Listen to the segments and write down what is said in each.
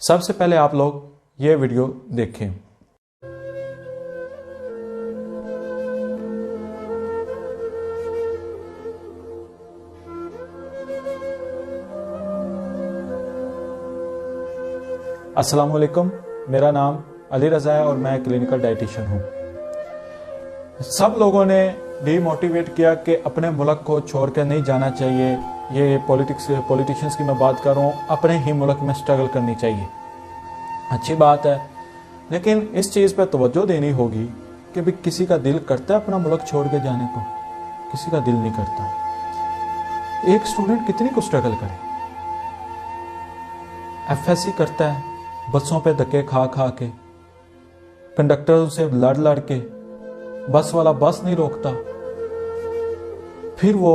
सबसे पहले आप लोग ये वीडियो देखें। अस्सलाम वालेकुम, मेरा नाम अली रज़ा है और मैं क्लिनिकल डाइटिशियन हूँ। सब लोगों ने डीमोटिवेट किया कि अपने मुल्क को छोड़ कर नहीं जाना चाहिए। ये पॉलिटिशियंस की मैं बात कर रहा हूँ, अपने ही मुल्क में स्ट्रगल करनी चाहिए। अच्छी बात है, लेकिन इस चीज़ पर तवज्जो देनी होगी कि भी किसी का दिल करता है अपना मुल्क छोड़ के जाने को? किसी का दिल नहीं करता। एक स्टूडेंट कितनी को स्ट्रगल करे, एफएससी करता है, बसों पे धक्के खा खा के, कंडक्टर से लड़ लड़ के, बस वाला बस नहीं रोकता, फिर वो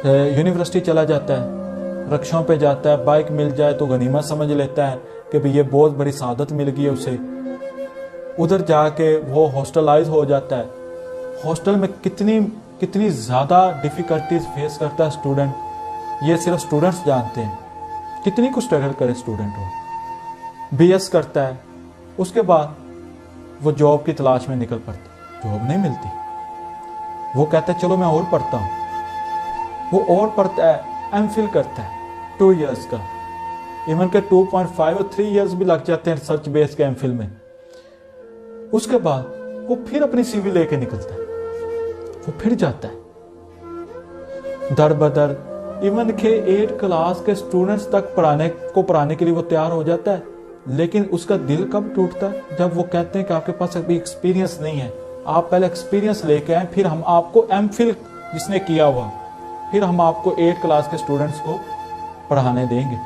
यूनिवर्सिटी चला जाता है, रिक्शों पे जाता है, बाइक मिल जाए तो गनीमत समझ लेता है कि भाई ये बहुत बड़ी सादत मिल गई है उसे। उधर जाके वो हॉस्टलाइज हो जाता है। हॉस्टल में कितनी ज़्यादा डिफ़िकल्टीज फेस करता है स्टूडेंट, ये सिर्फ स्टूडेंट्स जानते हैं। कितनी कुछ स्ट्रगल करे स्टूडेंट। वो बीएस करता है, उसके बाद वो जॉब की तलाश में निकल पड़ता, जॉब नहीं मिलती। वो कहता है चलो मैं और पढ़ता हूँ, वो और पढ़ता है, एमफिल करता है 2 इयर्स का, इवन के 2.5 और 3 इयर्स भी लग जाते हैं सर्च बेस के एमफिल में। उसके बाद वो फिर अपनी सीवी लेके निकलता है, वो फिर जाता है दर बदर, इवन के 8 क्लास के स्टूडेंट्स तक पढ़ाने के लिए वो तैयार हो जाता है। लेकिन उसका दिल कब टूटता है? जब वो कहते हैं कि आपके पास अभी एक्सपीरियंस नहीं है, आप पहले एक्सपीरियंस लेके आए, फिर हम आपको एमफिल जिसने किया हुआ, फिर हम आपको 8 क्लास के स्टूडेंट्स को पढ़ाने देंगे।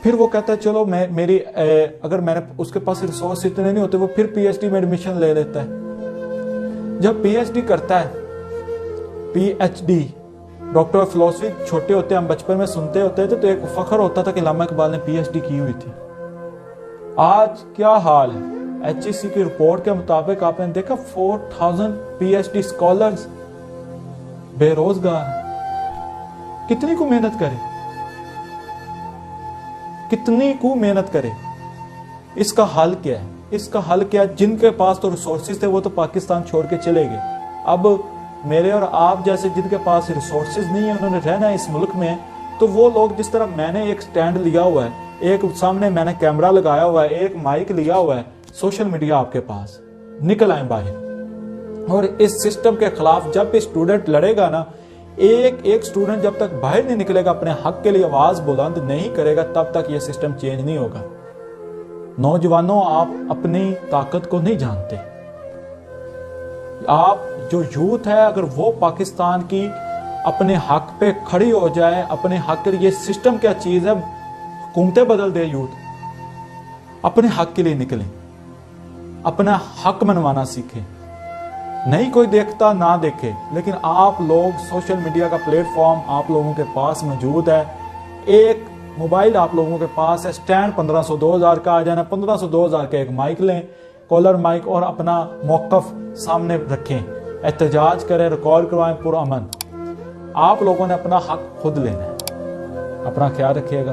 फिर वो कहता है चलो अगर मैंने उसके पास रिसोर्स इतने नहीं होते, वो फिर पीएचडी में एडमिशन ले लेता है। जब पीएचडी करता है, पीएचडी डॉक्टर ऑफ फिलोसफी, छोटे होते हम बचपन में सुनते होते थे तो एक फख्र होता था कि अल्लामा इकबाल ने पीएचडी की हुई थी। आज क्या हाल है? एचईसी की रिपोर्ट के मुताबिक आपने देखा 4000 पीएचडी स्कॉलर्स बेरोजगार। कितनी को मेहनत करे, कितनी को मेहनत करे। इसका हल क्या है? इसका हल क्या है? जिनके पास तो रिसोर्सेज थे वो तो पाकिस्तान छोड़ के चले गए। अब मेरे और आप जैसे जिनके पास रिसोर्सेज नहीं है, उन्होंने रहना है इस मुल्क में, तो वो लोग जिस तरह मैंने एक स्टैंड लिया हुआ है, एक सामने मैंने कैमरा लगाया हुआ है, एक माइक लिया हुआ है, सोशल मीडिया आपके पास, निकल आए बाहर। और इस सिस्टम के खिलाफ जब भी स्टूडेंट लड़ेगा ना, एक स्टूडेंट जब तक बाहर नहीं निकलेगा, अपने हक के लिए आवाज बुलंद नहीं करेगा, तब तक यह सिस्टम चेंज नहीं होगा। नौजवानों, आप अपनी ताकत को नहीं जानते। आप जो यूथ है, अगर वो पाकिस्तान की अपने हक पे खड़ी हो जाए, अपने हक के लिए, ये सिस्टम क्या चीज है, हुकूमतें बदल दे, यूथ अपने हक के लिए निकले, अपना हक मनवाना सीखे। नहीं कोई देखता ना देखे, लेकिन आप लोग, सोशल मीडिया का प्लेटफॉर्म आप लोगों के पास मौजूद है, एक मोबाइल आप लोगों के पास है, स्टैंड 1500-2000 का आ जाना, 1500-2000 का एक माइक लें, कॉलर माइक, और अपना मौकफ सामने रखें, एहतजाज करें, रिकॉर्ड करवाएं पुरअमन। आप लोगों ने अपना हक खुद लेना है। अपना ख्याल रखिएगा।